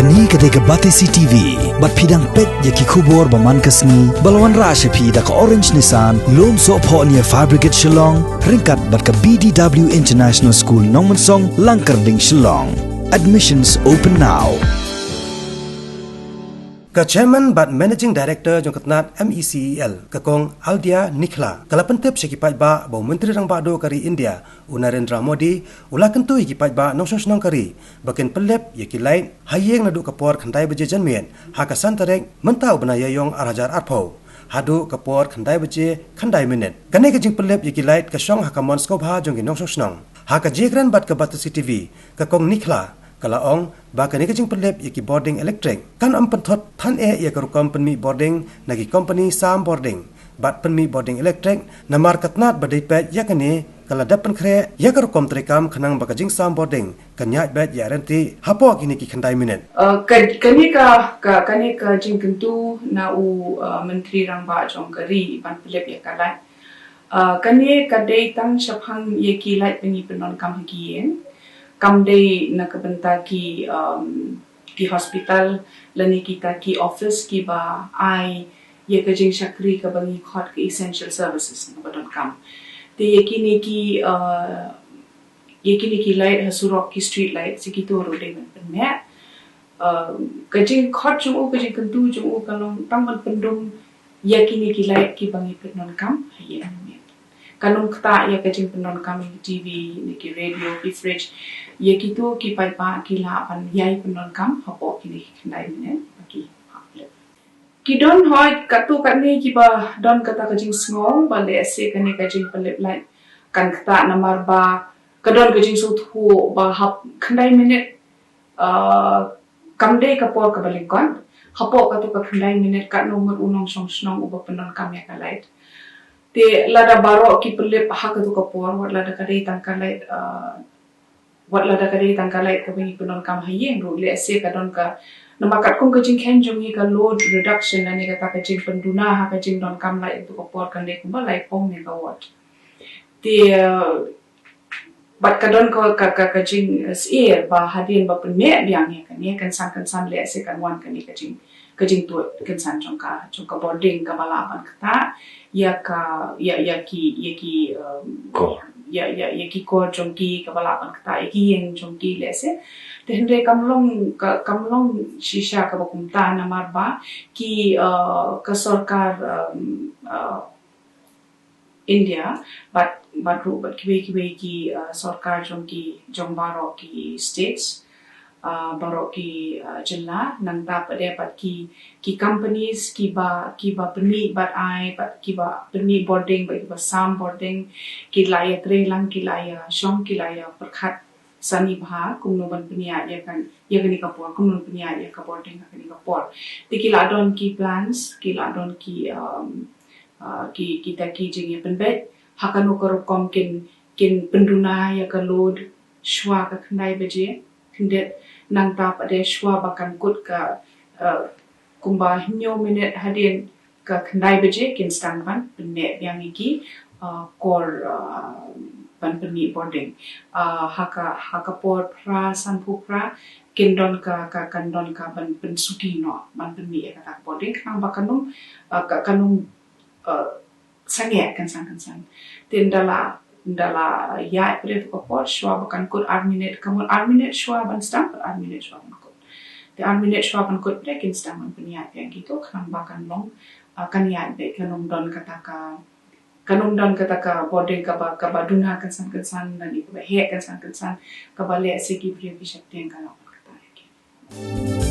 Kani kadega Batesi TV, bat pidang pet yaki kubor baman kasni, balawan rasha pi da ka Orange Nissan, lom so po niya Fabricate Shillong, ringkat bat ka BDW International School Nongmansong, Langkarding Shillong. Admissions open now. Ka Chairman bat Managing Director jong katnat MECEL kakong Aldia Nikhla kala pentep sekipai ba bau Menteri Rang Bado kari India Narendra Modi ula kentu ikipai ba nongsong senong kari baken pelep yaki lain hayeng nadu kapor khandai beje janmien hakasan tarek mentau benaya yong arajar arpau hadu kapor khandai beje khandai minit kane kajing pelep yaki lain kasong hakamon skobha jong nongsong senong haka jekran bat ka Batesi TV kakong Nikhla kala ong baka ni kajing pelep yaki boarding electric kan penthot than ya karukam penmi boarding nagi company sam boarding bat penmi boarding electric namar katnat badai pet yakani kala dapan kre ya karukam trekam khanang baka jing sam boarding kanya bet ya renti hapo kini ki khandai minute kani ka jing kentu na u menteri rang ba jong kari ban pelep ya kala kani ka dei tang shaphang yaki light pengi penon kam higien kam day nakabenta ki hospital lani kita ki office ki ba ai ye ka jing shakri ka bangi khot ki essential services na badon kam te yekini ki light hasurok ki street light sikito ro de ben me ka jing khot chung ka jing kantu chung kalong tangman pendum yekini ki light ki bangi penon kam ye kanong kata ya kajing penon kami TV ni ki radio ki fridge ye kitu ki pai pa ki la pan yai penon kam hapo kini khnai ne ki haple ki don hoy katu kani ki ba don kata kajing sngo ba le se kani kajing pelep lai kan kata namar ba kadon kajing su thu ba hap khnai minute kam dei kapor ka balingkon hapo katu ka khnai minute ka nomor unong song snong uba penon kam ya kalait te lada baro ki pelip hakatu kapor wat lada kadai tangkalai ka bingi penon kam hayeng ru le se kadon ka namakat kong kajing kenjong ka load reduction ani kata kajing penduna ha kajing don kam lai tu kapor kan le kumba lai pong ni ka wat te bat kadon ka kajing air ba hadin ba pen me biang ni kan san le se kan wan kan ni kajing tu kan san chong ka boarding ka balapan kata ya ki ko jongki ka balapan kata ki yang jongki lese te hendre kamlong shisha ka bakumta na marba ki ka sarkar India but kiwe ki sarkar jongbaro ki states baro ki jilla nang tapade pat ki companies ki ba peni but I but ki ba peni boarding ba sam boarding ki laya trelang ki laya shong ki laya perkhat sani bha kumno ban penia ya kan yagani kapor kumno penia ya ka boarding ka ni kapor ti ki ladon ki plans ki ladon ki kita ki jing pen bet hakano kor kom kin penduna ya ka load shwa ka khnai beje tindet nang tap ade shwa bakan kut ka kumba hinyo minute hadin ka khnai beje kin stang ban penne yang iki kor ban penni boarding haka por pra sanpu pra kin don ka kandon ka ban pen suti no ban penni ka boarding nang bakanum kanum sange kan sang tindala ya pre ko por shwa bakan kut arminate kamul arminate shwa ban stamp arminate shwa ban kut the arminate shwa ban kut pre kin stamp ban punya yang gitu kan bakan long kan ya be kanum don kata ka boarding ka ba duna kan san dan ibu he kan san ka ba le segi pre bi shakti kan kata